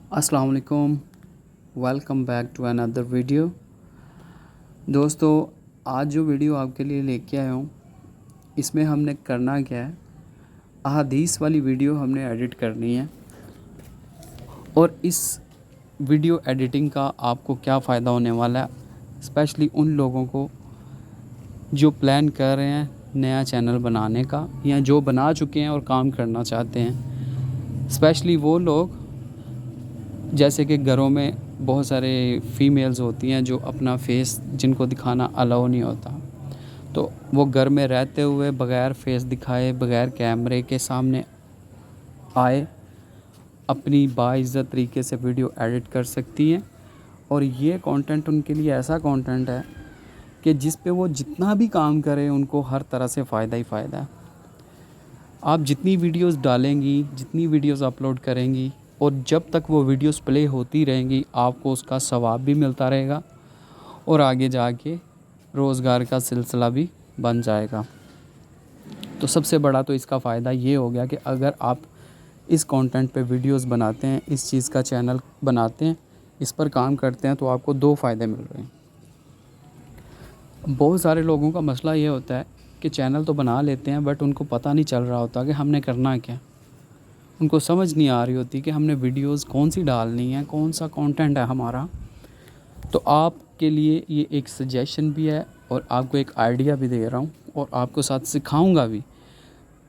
अस्सलाम वालेकुम, welcome back to another video. दोस्तों, आज जो वीडियो आपके लिए लेके आया हूँ, इसमें हमने करना क्या है, अहादीस वाली वीडियो हमने एडिट करनी है। और इस वीडियो एडिटिंग का आपको क्या फ़ायदा होने वाला है, स्पेशली उन लोगों को जो प्लान कर रहे हैं नया चैनल बनाने का, या जो बना चुके हैं और काम करना चाहते हैं। स्पेशली वो लोग जैसे कि घरों में बहुत सारे फीमेल्स होती हैं जो अपना फेस जिनको दिखाना अलाउ नहीं होता, तो वो घर में रहते हुए बग़ैर फेस दिखाए, बग़ैर कैमरे के सामने आए, अपनी बाइज़्ज़त तरीके से वीडियो एडिट कर सकती हैं। और ये कंटेंट उनके लिए ऐसा कंटेंट है कि जिस पे वो जितना भी काम करें उनको हर तरह से फ़ायदा ही फ़ायदा है। आप जितनी वीडियोस डालेंगी, जितनी वीडियोस अपलोड करेंगी, और जब तक वो वीडियोस प्ले होती रहेंगी, आपको उसका सवाब भी मिलता रहेगा और आगे जाके रोज़गार का सिलसिला भी बन जाएगा। तो सबसे बड़ा तो इसका फ़ायदा ये हो गया कि अगर आप इस कंटेंट पे वीडियोस बनाते हैं, इस चीज़ का चैनल बनाते हैं, इस पर काम करते हैं, तो आपको दो फ़ायदे मिल रहे हैं। बहुत सारे लोगों का मसला ये होता है कि चैनल तो बना लेते हैं, बट उनको पता नहीं चल रहा होता कि हमने करना क्या। उनको समझ नहीं आ रही होती कि हमने वीडियोस कौन सी डालनी है, कौन सा कंटेंट है हमारा। तो आपके लिए ये एक सजेशन भी है और आपको एक आइडिया भी दे रहा हूँ और आपको साथ सिखाऊंगा भी।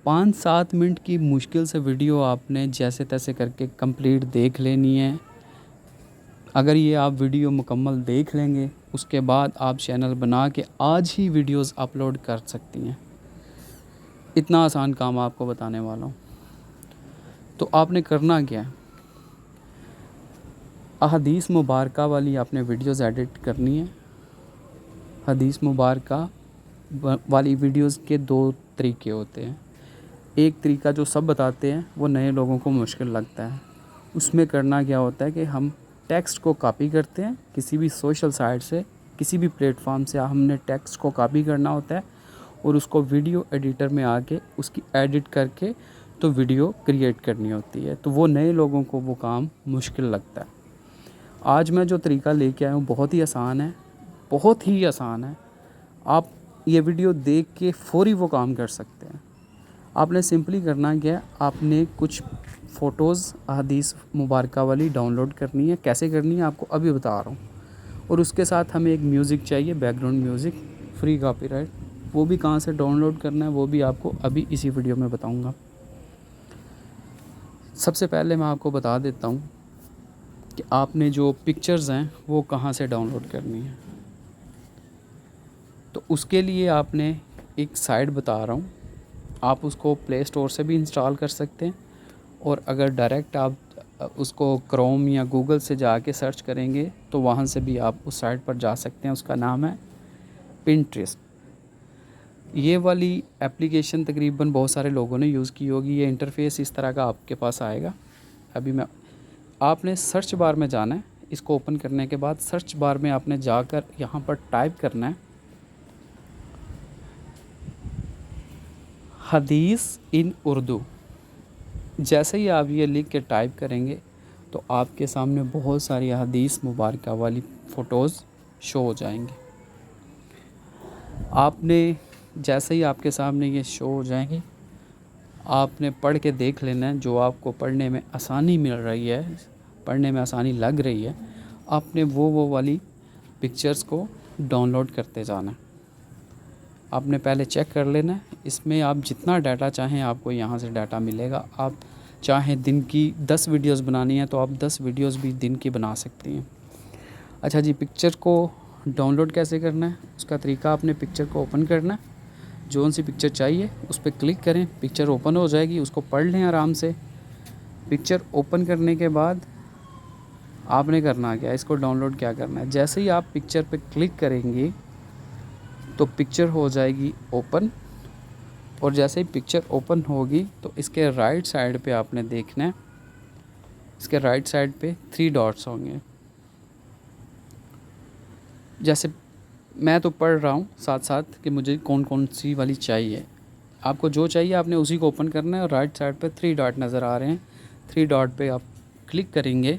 5-7 मिनट की मुश्किल से वीडियो आपने जैसे तैसे करके कंप्लीट देख लेनी है। अगर ये आप वीडियो मुकम्मल देख लेंगे, उसके बाद आप चैनल बना के आज ही वीडियोस अपलोड कर सकती हैं। इतना आसान काम आपको बताने वाला हूँ। तो आपने करना क्या है, हदीस मुबारका वाली आपने वीडियोस एडिट करनी है। हदीस मुबारका वाली वीडियोस के दो तरीके होते हैं। एक तरीका जो सब बताते हैं वो नए लोगों को मुश्किल लगता है। उसमें करना क्या होता है कि हम टेक्स्ट को कॉपी करते हैं, किसी भी सोशल साइट से, किसी भी प्लेटफॉर्म से हमने टेक्स्ट को कॉपी करना होता है और उसको वीडियो एडिटर में आके उसकी एडिट करके तो वीडियो क्रिएट करनी होती है। तो वो नए लोगों को वो काम मुश्किल लगता है। आज मैं जो तरीका लेके आया हूँ बहुत ही आसान है, बहुत ही आसान है। आप ये वीडियो देख के फ़ौरी वो काम कर सकते हैं। आपने सिंपली करना क्या है, आपने कुछ फ़ोटोज़ हदीस मुबारका वाली डाउनलोड करनी है। कैसे करनी है आपको अभी बता रहा हूँ। और उसके साथ हमें एक म्यूज़िक चाहिए, बैकग्राउंड म्यूज़िक, फ्री कॉपीराइट। वो भी कहाँ से डाउनलोड करना है वो भी आपको अभी इसी वीडियो में बताऊँगा। सबसे पहले मैं आपको बता देता हूँ कि आपने जो पिक्चर्स हैं वो कहाँ से डाउनलोड करनी है। तो उसके लिए आपने एक साइट बता रहा हूँ, आप उसको प्ले स्टोर से भी इंस्टॉल कर सकते हैं, और अगर डायरेक्ट आप उसको क्रोम या गूगल से जाके सर्च करेंगे तो वहाँ से भी आप उस साइट पर जा सकते हैं। उसका नाम है पिंटरेस्ट। ये वाली एप्लीकेशन तकरीबन बहुत सारे लोगों ने यूज़ की होगी। ये इंटरफेस इस तरह का आपके पास आएगा। अभी आपने सर्च बार में जाना है। इसको ओपन करने के बाद सर्च बार में आपने जाकर यहाँ पर टाइप करना है हदीस इन उर्दू। जैसे ही आप ये लिख के टाइप करेंगे तो आपके सामने बहुत सारी हदीस मुबारका वाली फ़ोटोज़ शो हो जाएंगी। आपने जैसे ही आपके सामने ये शो हो जाएंगी, आपने पढ़ के देख लेना है। जो आपको पढ़ने में आसानी मिल रही है, पढ़ने में आसानी लग रही है, आपने वो वाली पिक्चर्स को डाउनलोड करते जाना है। आपने पहले चेक कर लेना है। इसमें आप जितना डाटा चाहें आपको यहाँ से डाटा मिलेगा। आप चाहें दिन की 10 वीडियोस बनानी है तो आप 10 वीडियोस भी दिन की बना सकती हैं। अच्छा जी, पिक्चर को डाउनलोड कैसे करना है, उसका तरीका, आपने पिक्चर को ओपन करना है। जोन सी पिक्चर चाहिए उस पर क्लिक करें, पिक्चर ओपन हो जाएगी। उसको पढ़ लें आराम से। पिक्चर ओपन करने के बाद आपने करना क्या, इसको डाउनलोड क्या करना है। जैसे ही आप पिक्चर पर क्लिक करेंगे तो पिक्चर हो जाएगी ओपन, और जैसे ही पिक्चर ओपन होगी तो इसके राइट साइड पे आपने देखना है, इसके राइट साइड पे 3 डॉट्स होंगे। जैसे मैं तो पढ़ रहा हूँ साथ साथ कि मुझे कौन कौन सी वाली चाहिए। आपको जो चाहिए आपने उसी को ओपन करना है, और राइट साइड पे 3 डॉट नज़र आ रहे हैं। 3 डॉट पे आप क्लिक करेंगे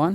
1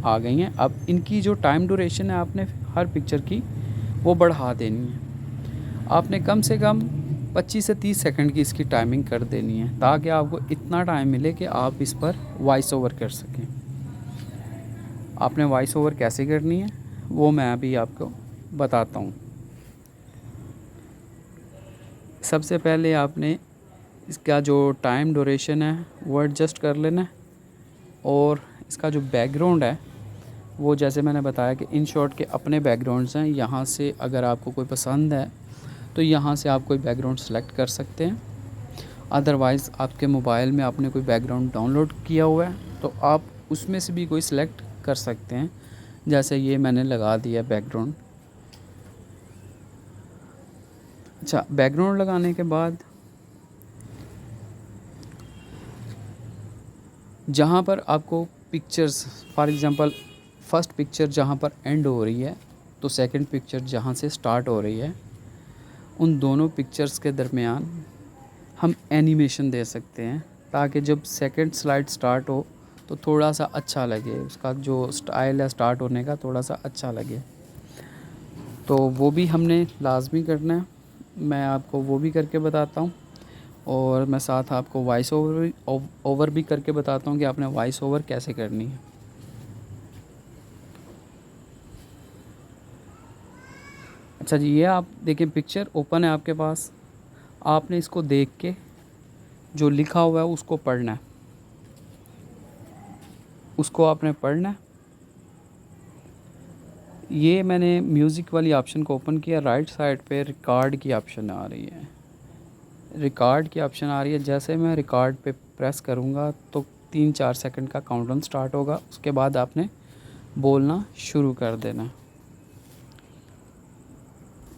आ गई हैं। अब इनकी जो टाइम ड्यूरेशन है आपने हर पिक्चर की वो बढ़ा देनी है। आपने कम से कम 25 से 30 सेकंड की इसकी टाइमिंग कर देनी है, ताकि आपको इतना टाइम मिले कि आप इस पर वॉइस ओवर कर सकें। आपने वॉइस ओवर कैसे करनी है वो मैं अभी आपको बताता हूँ। सबसे पहले आपने इसका जो टाइम ड्यूरेशन है वो एडजस्ट कर लेना है, और इसका जो बैकग्राउंड है वो जैसे मैंने बताया कि इन शॉर्ट के अपने बैकग्राउंड्स हैं। यहाँ से अगर आपको कोई पसंद है तो यहाँ से आप कोई बैकग्राउंड सेलेक्ट कर सकते हैं। अदरवाइज़ आपके मोबाइल में आपने कोई बैकग्राउंड डाउनलोड किया हुआ है तो आप उसमें से भी कोई सिलेक्ट कर सकते हैं। जैसे ये मैंने लगा दिया बैकग्राउंड। अच्छा, बैकग्राउंड लगाने के बाद जहाँ पर आपको pictures, for example first picture जहाँ पर एंड हो रही है तो सेकंड पिक्चर जहाँ से स्टार्ट हो रही है, उन दोनों पिक्चर्स के दरमियान हम एनिमेशन दे सकते हैं, ताकि जब सेकंड स्लाइड स्टार्ट हो तो थोड़ा सा अच्छा लगे, उसका जो स्टाइल है स्टार्ट होने का थोड़ा सा अच्छा लगे। तो वो भी हमने लाजमी करना है। मैं आपको वो भी करके बताता हूँ, और मैं साथ आपको वॉइस ओवर भी करके बताता हूँ कि आपने वॉइस ओवर कैसे करनी है। अच्छा जी, ये आप देखिए पिक्चर ओपन है आपके पास। आपने इसको देख के जो लिखा हुआ है उसको पढ़ना है, उसको आपने पढ़ना है। ये मैंने म्यूज़िक वाली ऑप्शन को ओपन किया, राइट साइड पे रिकॉर्ड की ऑप्शन आ रही है। रिकॉर्ड की ऑप्शन आ रही है, जैसे मैं रिकॉर्ड पे प्रेस करूँगा तो 3-4 सेकंड का काउंटडाउन स्टार्ट होगा। उसके बाद आपने बोलना शुरू कर देना है।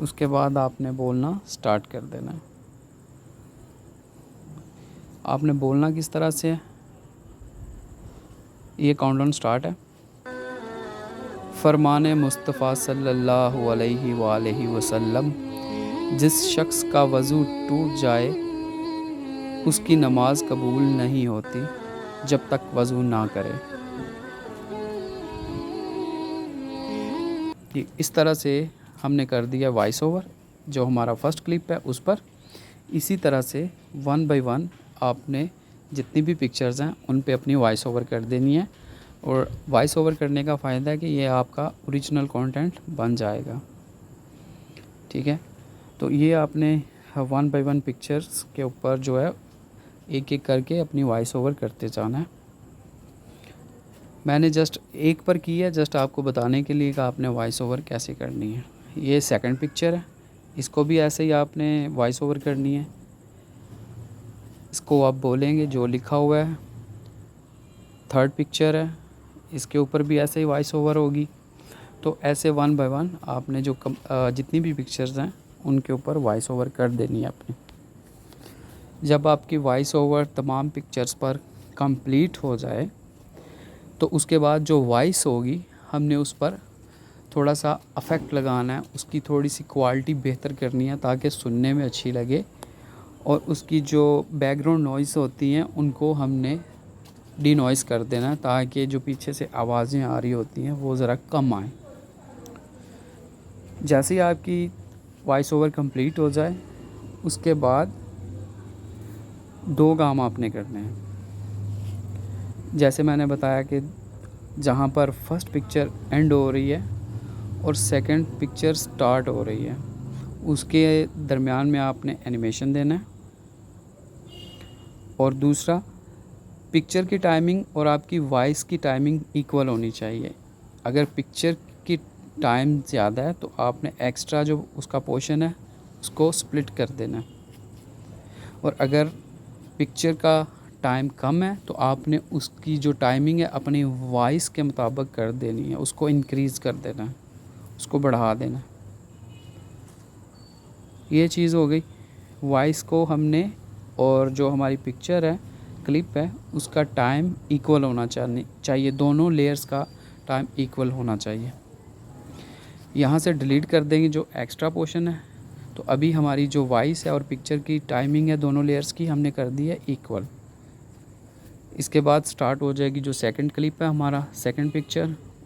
उसके बाद आपने बोलना स्टार्ट कर देना है। आपने बोलना किस तरह से है, ये काउंटडाउन स्टार्ट है। फरमाने मुस्तफ़ा सल्लल्लाहु अलैहि वसल्लम, जिस शख्स का वज़ू टूट जाए उसकी नमाज कबूल नहीं होती जब तक वज़ू ना करे। इस तरह से हमने कर दिया वॉइस ओवर। जो हमारा फर्स्ट क्लिप है उस पर इसी तरह से 1 बाय 1 आपने जितनी भी पिक्चर्स हैं उन पे अपनी वॉइस ओवर कर देनी है। और वॉइस ओवर करने का फ़ायदा है कि ये आपका ओरिजिनल कंटेंट बन जाएगा। ठीक है, तो ये आपने 1 बाय 1 पिक्चर्स के ऊपर जो है एक एक करके अपनी वॉइस ओवर करते जाना है। मैंने जस्ट एक पर की है, जस्ट आपको बताने के लिए कि आपने वॉइस ओवर कैसे करनी है। ये सेकंड पिक्चर है, इसको भी ऐसे ही आपने वॉइस ओवर करनी है। इसको आप बोलेंगे जो लिखा हुआ है। थर्ड पिक्चर है, इसके ऊपर भी ऐसे ही वॉइस ओवर होगी। तो ऐसे 1 बाय 1 आपने जो जितनी भी पिक्चर्स हैं उनके ऊपर वॉइस ओवर कर देनी है अपनी। जब आपकी वॉइस ओवर तमाम पिक्चर्स पर कंप्लीट हो जाए तो उसके बाद जो वॉइस होगी हमने उस पर थोड़ा सा अफेक्ट लगाना है, उसकी थोड़ी सी क्वालिटी बेहतर करनी है ताकि सुनने में अच्छी लगे। और उसकी जो बैकग्राउंड नॉइज़ होती हैं उनको हमने डी नॉइज़ कर देना है, ताकि जो पीछे से आवाज़ें आ रही होती हैं वो ज़रा कम आएँ। जैसे ही आपकी वॉइस ओवर कंप्लीट हो जाए उसके बाद 2 काम आपने करने हैं। जैसे मैंने बताया कि जहाँ पर फर्स्ट पिक्चर एंड हो रही है और सेकंड पिक्चर स्टार्ट हो रही है, उसके दरमियान में आपने एनिमेशन देना है। और दूसरा, पिक्चर की टाइमिंग और आपकी वॉइस की टाइमिंग इक्वल होनी चाहिए। अगर पिक्चर की टाइम ज़्यादा है तो आपने एक्स्ट्रा जो उसका पोर्शन है उसको स्प्लिट कर देना है। और अगर पिक्चर का टाइम कम है तो आपने उसकी जो टाइमिंग है अपनी वॉइस के मुताबिक कर देनी है, उसको इंक्रीज़ कर देना है, उसको बढ़ा देना है। ये चीज़ हो गई। वॉइस को हमने, और जो हमारी पिक्चर है क्लिप है उसका टाइम इक्वल होना चाहिए, दोनों लेयर्स का टाइम इक्वल होना चाहिए। यहाँ से डिलीट कर देंगे जो एक्स्ट्रा पोर्शन है। तो अभी हमारी जो वॉइस है और पिक्चर की टाइमिंग है दोनों लेयर्स की हमने कर दी है इक्वल। इसके बाद स्टार्ट हो जाएगी जो सेकंड क्लिप है हमारा सेकंड पिक्चर,